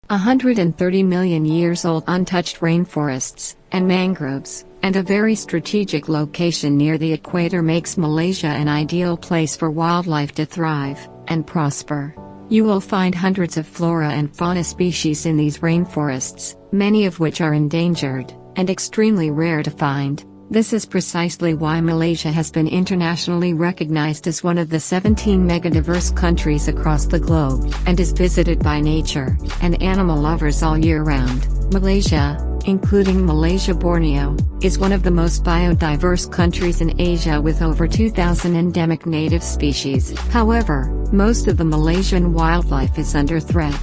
130 million years old untouched rainforests and mangroves, and a very strategic location near the equator makes Malaysia an ideal place for wildlife to thrive and prosper. You will find hundreds of flora and fauna species in these rainforests, many of which are endangered and extremely rare to find. This is precisely why Malaysia has been internationally recognized as one of the 17 megadiverse countries across the globe, and is visited by nature and animal lovers all year round. Malaysia, including Malaysia Borneo, is one of the most biodiverse countries in Asia with over 2,000 endemic native species. However, most of the Malaysian wildlife is under threat.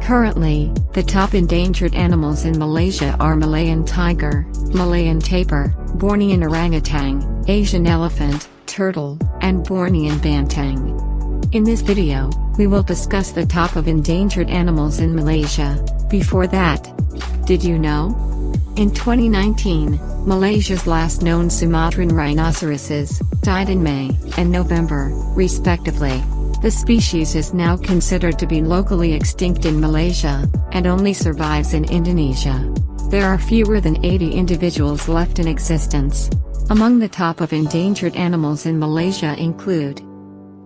Currently, the top endangered animals in Malaysia are Malayan tiger, Malayan tapir, Bornean orangutan, Asian elephant, turtle, and Bornean banteng. In this video, we will discuss the top of endangered animals in Malaysia. Before that, did you know? In 2019, Malaysia's last known Sumatran rhinoceroses died in May and November, respectively. The species is now considered to be locally extinct in Malaysia, and only survives in Indonesia. There are fewer than 80 individuals left in existence. Among the top of endangered animals in Malaysia include: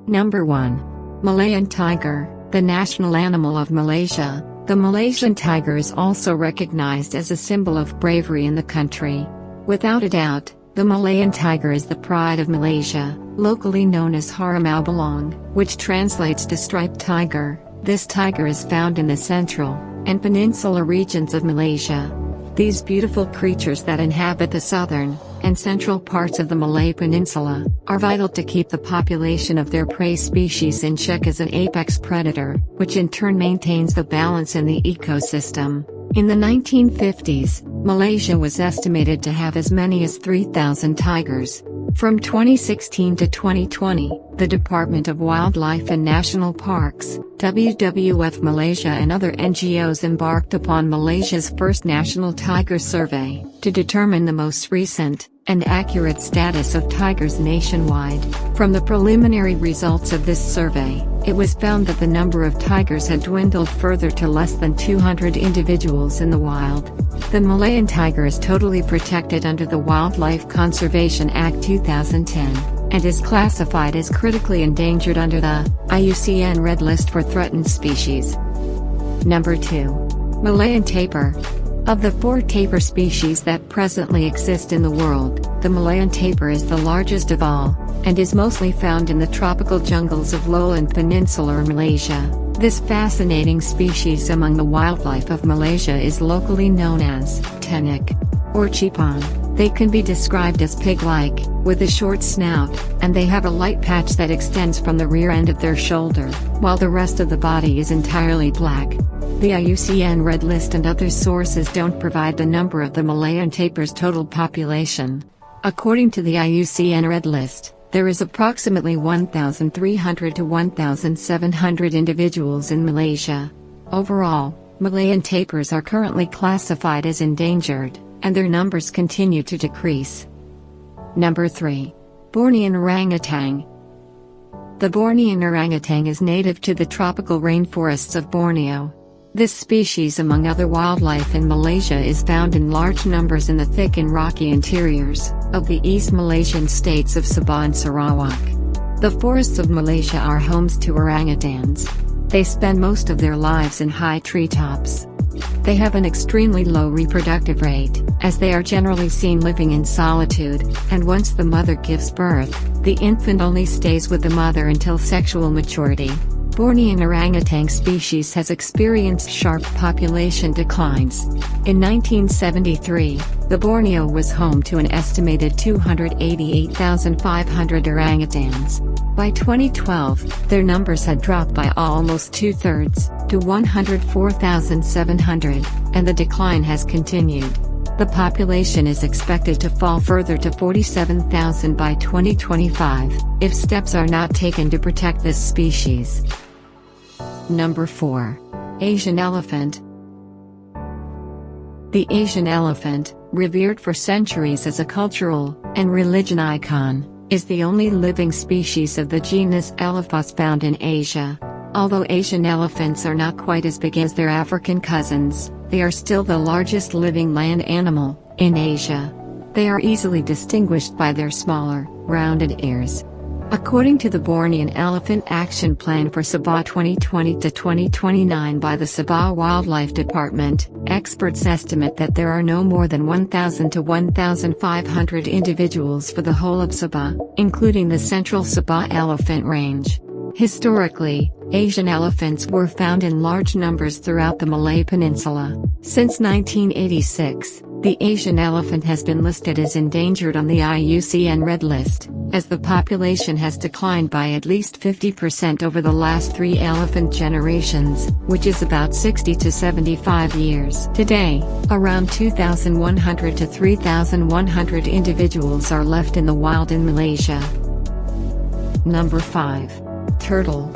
Number 1. Malayan tiger, the national animal of Malaysia. The Malaysian tiger is also recognized as a symbol of bravery in the country. Without a doubt, the Malayan tiger is the pride of Malaysia, locally known as Harimau Belang, which translates to striped tiger. This tiger is found in the central and peninsular regions of Malaysia. These beautiful creatures that inhabit the southern and central parts of the Malay Peninsula are vital to keep the population of their prey species in check as an apex predator, which in turn maintains the balance in the ecosystem. In the 1950s, Malaysia was estimated to have as many as 3,000 tigers. From 2016 to 2020, the Department of Wildlife and National Parks, WWF Malaysia and other NGOs embarked upon Malaysia's first National Tiger Survey, to determine the most recent and accurate status of tigers nationwide. From the preliminary results of this survey, it was found that the number of tigers had dwindled further to less than 200 individuals in the wild. The Malayan tiger is totally protected under the Wildlife Conservation Act 2010, and is classified as critically endangered under the IUCN Red List for threatened species. Number 2. Malayan tapir. Of the 4 tapir species that presently exist in the world, the Malayan tapir is the largest of all, and is mostly found in the tropical jungles of lowland peninsular Malaysia. This fascinating species among the wildlife of Malaysia is locally known as tenik, or chipang. They can be described as pig-like, with a short snout, and they have a light patch that extends from the rear end of their shoulder, while the rest of the body is entirely black. The IUCN Red List and other sources don't provide the number of the Malayan tapir's total population. According to the IUCN Red List, there is approximately 1,300 to 1,700 individuals in Malaysia. Overall, Malayan tapirs are currently classified as endangered, and their numbers continue to decrease. Number 3. Bornean orangutan. The Bornean orangutan is native to the tropical rainforests of Borneo. This species, among other wildlife in Malaysia, is found in large numbers in the thick and rocky interiors of the East Malaysian states of Sabah and Sarawak. The forests of Malaysia are homes to orangutans. They spend most of their lives in high treetops. They have an extremely low reproductive rate, as they are generally seen living in solitude, and once the mother gives birth, the infant only stays with the mother until sexual maturity. Bornean orangutan species has experienced sharp population declines. In 1973, the Borneo was home to an estimated 288,500 orangutans. By 2012, their numbers had dropped by almost 2/3, to 104,700, and the decline has continued. The population is expected to fall further to 47,000 by 2025, if steps are not taken to protect this species. Number 4. Asian elephant. The Asian elephant, revered for centuries as a cultural and religion icon, is the only living species of the genus Elephas found in Asia. Although Asian elephants are not quite as big as their African cousins, they are still the largest living land animal in Asia. They are easily distinguished by their smaller, rounded ears. According to the Bornean Elephant Action Plan for Sabah 2020 to 2029 by the Sabah Wildlife Department, experts estimate that there are no more than 1,000 to 1,500 individuals for the whole of Sabah, including the Central Sabah Elephant Range. Historically, Asian elephants were found in large numbers throughout the Malay Peninsula. Since 1986, the Asian elephant has been listed as endangered on the IUCN Red List, as the population has declined by at least 50% over the last 3 elephant generations, which is about 60 to 75 years. Today, around 2,100 to 3,100 individuals are left in the wild in Malaysia. Number 5. Turtle.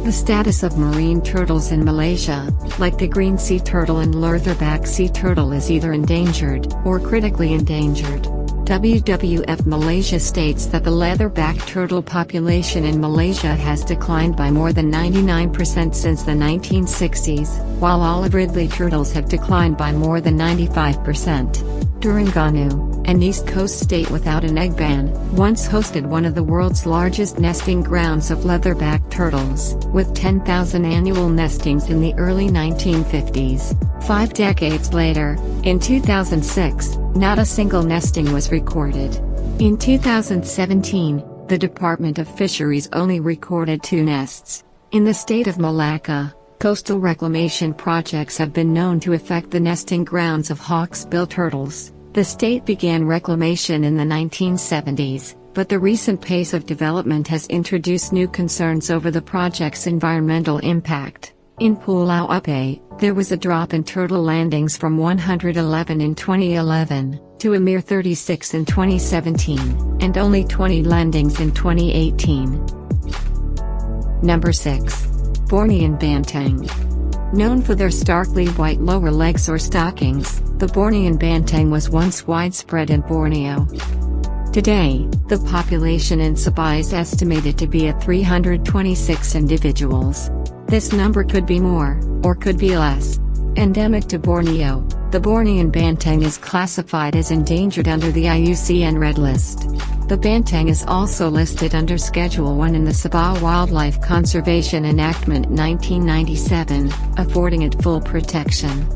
The status of marine turtles in Malaysia, like the green sea turtle and leatherback sea turtle, is either endangered or critically endangered. WWF Malaysia states that the leatherback turtle population in Malaysia has declined by more than 99% since the 1960s, while olive ridley turtles have declined by more than 95%. Terengganu, an East Coast state without an egg ban, once hosted one of the world's largest nesting grounds of leatherback turtles, with 10,000 annual nestings in the early 1950s. 5 decades later, in 2006, not a single nesting was recorded. In 2017, the Department of Fisheries only recorded 2 nests. In the state of Malacca, coastal reclamation projects have been known to affect the nesting grounds of hawksbill turtles. The state began reclamation in the 1970s, but the recent pace of development has introduced new concerns over the project's environmental impact. In Pulau Upe, there was a drop in turtle landings from 111 in 2011, to a mere 36 in 2017, and only 20 landings in 2018. Number 6. Bornean Banteng. Known for their starkly white lower legs or stockings, the Bornean Banteng was once widespread in Borneo. Today, the population in Sabah is estimated to be at 326 individuals. This number could be more, or could be less. Endemic to Borneo, the Bornean Banteng is classified as endangered under the IUCN Red List. The Banteng is also listed under Schedule 1 in the Sabah Wildlife Conservation Enactment 1997, affording it full protection.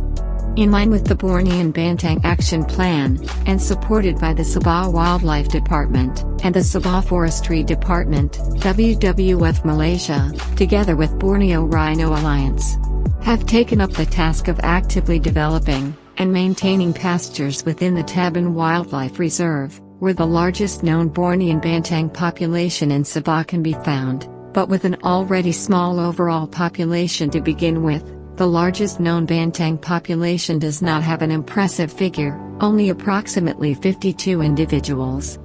In line with the Bornean Banteng Action Plan, and supported by the Sabah Wildlife Department, and the Sabah Forestry Department, WWF Malaysia, together with Borneo Rhino Alliance, have taken up the task of actively developing and maintaining pastures within the Taban Wildlife Reserve, where the largest known Bornean Banteng population in Sabah can be found, but with an already small overall population to begin with. The largest known Banteng population does not have an impressive figure, only approximately 52 individuals.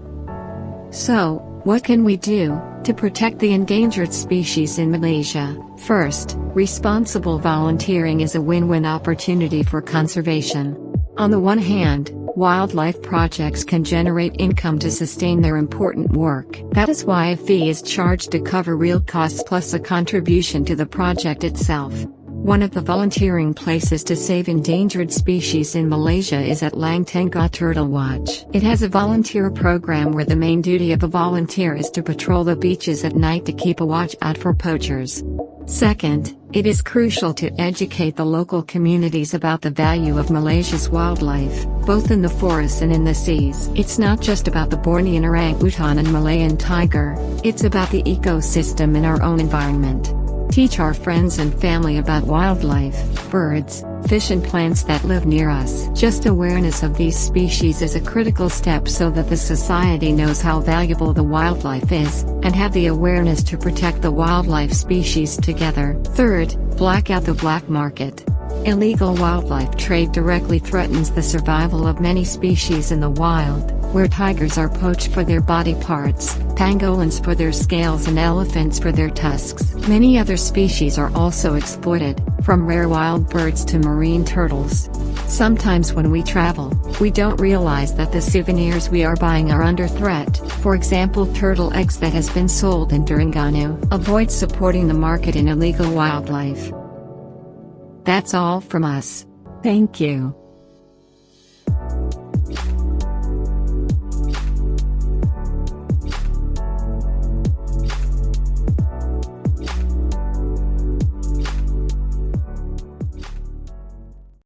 So, what can we do to protect the endangered species in Malaysia? First, responsible volunteering is a win-win opportunity for conservation. On the one hand, wildlife projects can generate income to sustain their important work. That is why a fee is charged to cover real costs plus a contribution to the project itself. One of the volunteering places to save endangered species in Malaysia is at Lang Tengah Turtle Watch. It has a volunteer program where the main duty of a volunteer is to patrol the beaches at night to keep a watch out for poachers. Second, it is crucial to educate the local communities about the value of Malaysia's wildlife, both in the forests and in the seas. It's not just about the Bornean orangutan and Malayan tiger, it's about the ecosystem in our own environment. Teach our friends and family about wildlife, birds, fish and plants that live near us. Just awareness of these species is a critical step so that the society knows how valuable the wildlife is, and have the awareness to protect the wildlife species together. Third, black out the black market. Illegal wildlife trade directly threatens the survival of many species in the wild, where tigers are poached for their body parts, pangolins for their scales and elephants for their tusks. Many other species are also exploited, from rare wild birds to marine turtles. Sometimes when we travel, we don't realize that the souvenirs we are buying are under threat. For example, turtle eggs that has been sold in Terengganu. Avoid supporting the market in illegal wildlife. That's all from us. Thank you.